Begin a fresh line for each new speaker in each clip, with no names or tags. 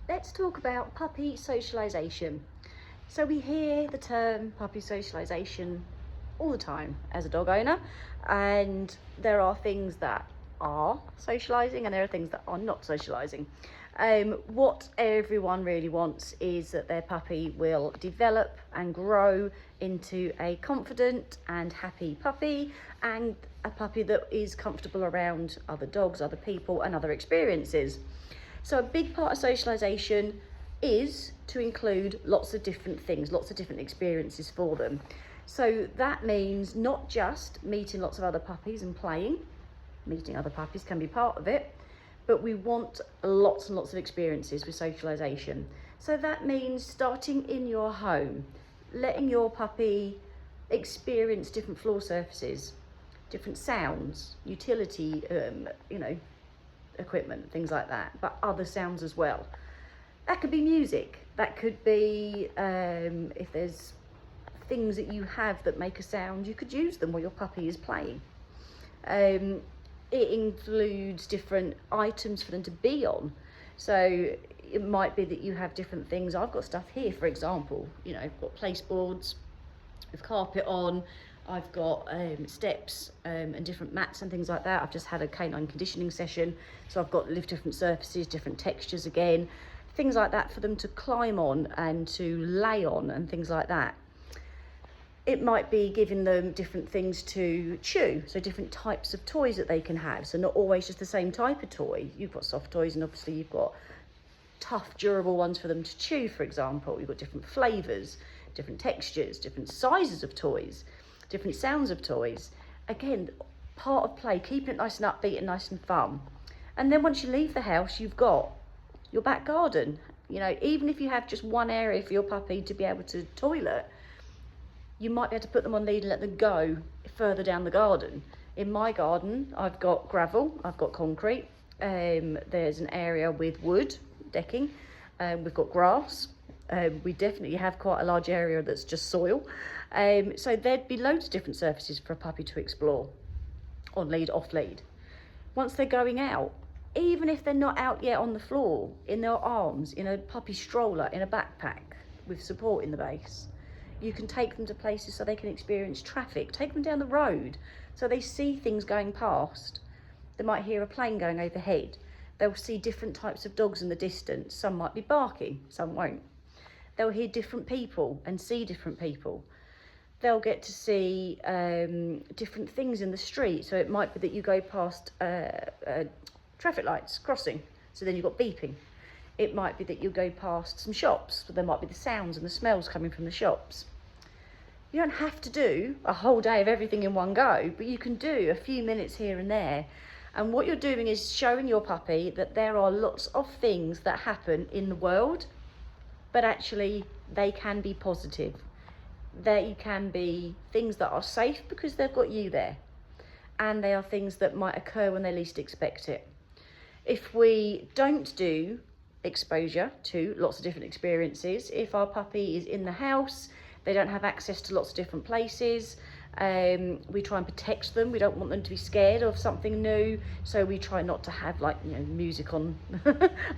let's talk about puppy socialisation. So we hear the term puppy socialisation all the time as a dog owner, and there are things that are socialising and there are things that are not socialising. What everyone really wants is that their puppy will develop and grow into a confident and happy puppy, and a puppy that is comfortable around other dogs, other people and other experiences. So a big part of socialisation is to include lots of different things, lots of different experiences for them. So that means not just meeting lots of other puppies and playing. Meeting other puppies can be part of it, but we want lots and lots of experiences with socialisation. So that means starting in your home, letting your puppy experience different floor surfaces, different sounds, utility, equipment, things like that, but other sounds as well. That could be music, that could be if there's things that you have that make a sound, you could use them while your puppy is playing. It includes different items for them to be on. So it might be that you have different things. I've got stuff here, for example, I've got place boards with carpet on. I've got steps and different mats and things like that. I've just had a canine conditioning session, so I've got different surfaces, different textures again, things like that for them to climb on and to lay on and things like that. It might be giving them different things to chew, so different types of toys that they can have, so not always just the same type of toy. You've got soft toys and obviously you've got tough, durable ones for them to chew, for example. You've got different flavours, different textures, different sizes of toys, different sounds of toys. Again, part of play, keeping it nice and upbeat and nice and fun. And then once you leave the house, you've got your back garden. Even if you have just one area for your puppy to be able to toilet, you might be able to put them on lead and let them go further down the garden. In my garden, I've got gravel, I've got concrete, there's an area with wood decking, we've got grass. We definitely have quite a large area that's just soil. So there'd be loads of different surfaces for a puppy to explore, on lead, off lead. Once they're going out, even if they're not out yet on the floor, in their arms, in a puppy stroller, in a backpack with support in the base, you can take them to places so they can experience traffic. Take them down the road so they see things going past. They might hear a plane going overhead. They'll see different types of dogs in the distance. Some might be barking, some won't. They'll hear different people and see different people. They'll get to see different things in the street. So it might be that you go past traffic lights crossing, so then you've got beeping. It might be that you go past some shops, so there might be the sounds and the smells coming from the shops. You don't have to do a whole day of everything in one go, but you can do a few minutes here and there. And what you're doing is showing your puppy that there are lots of things that happen in the world, but actually they can be positive. They can be things that are safe because they've got you there. And they are things that might occur when they least expect it. If we don't do exposure to lots of different experiences, if our puppy is in the house, they don't have access to lots of different places, we try and protect them. We don't want them to be scared of something new, so we try not to have music on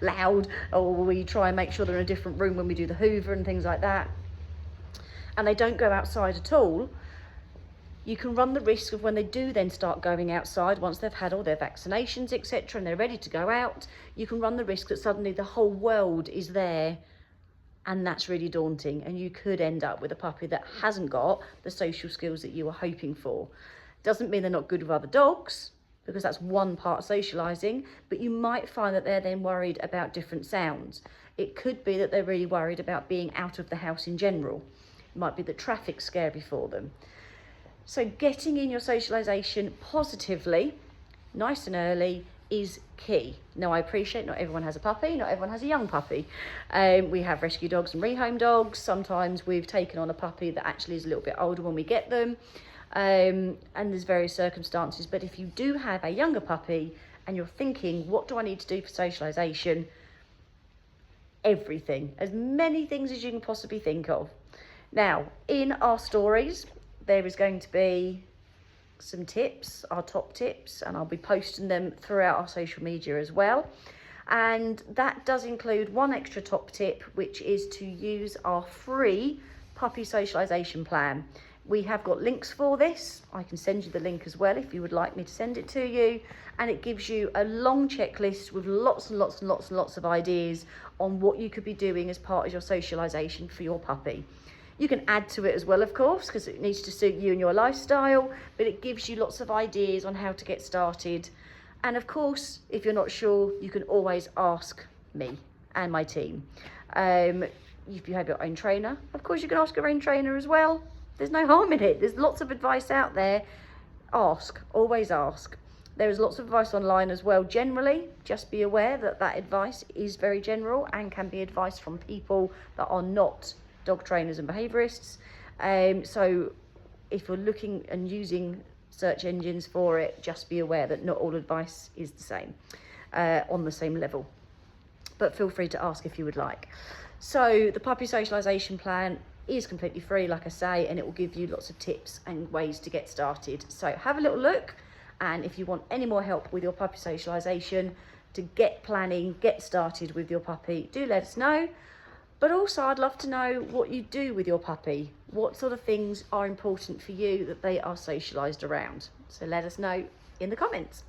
loud, or we try and make sure they're in a different room when we do the hoover and things like that, and they don't go outside at all. You can run the risk of when they do then start going outside, once they've had all their vaccinations, etc., and they're ready to go out, you can run the risk that suddenly the whole world is there, and that's really daunting, and you could end up with a puppy that hasn't got the social skills that you were hoping for. Doesn't mean they're not good with other dogs, because that's one part of socialising, but you might find that they're then worried about different sounds. It could be that they're really worried about being out of the house in general. It might be that traffic's scary for them. So getting in your socialisation positively, nice and early, is key. Now, I appreciate not everyone has a puppy, not everyone has a young puppy. We have rescue dogs and rehome dogs. Sometimes we've taken on a puppy that actually is a little bit older when we get them. And there's various circumstances. But if you do have a younger puppy and you're thinking, what do I need to do for socialisation? Everything, as many things as you can possibly think of. Now, in our stories, there is going to be some tips, our top tips, and I'll be posting them throughout our social media as well. And that does include one extra top tip, which is to use our free puppy socialisation plan. We have got links for this. I can send you the link as well if you would like me to send it to you. And it gives you a long checklist with lots and lots and lots and lots of ideas on what you could be doing as part of your socialisation for your puppy. You can add to it as well, of course, because it needs to suit you and your lifestyle, but it gives you lots of ideas on how to get started. And of course, if you're not sure, you can always ask me and my team. If you have your own trainer, of course you can ask your own trainer as well. There's no harm in it. There's lots of advice out there. Ask, always ask. There is lots of advice online as well. Generally, just be aware that that advice is very general and can be advice from people that are not dog trainers and behaviourists. So if you're looking and using search engines for it, just be aware that not all advice is the same, on the same level. But feel free to ask if you would like. So the puppy socialisation plan is completely free, like I say, and it will give you lots of tips and ways to get started. So have a little look, and if you want any more help with your puppy socialisation, to get planning, get started with your puppy, do let us know. But also I'd love to know what you do with your puppy. What sort of things are important for you that they are socialised around? So let us know in the comments.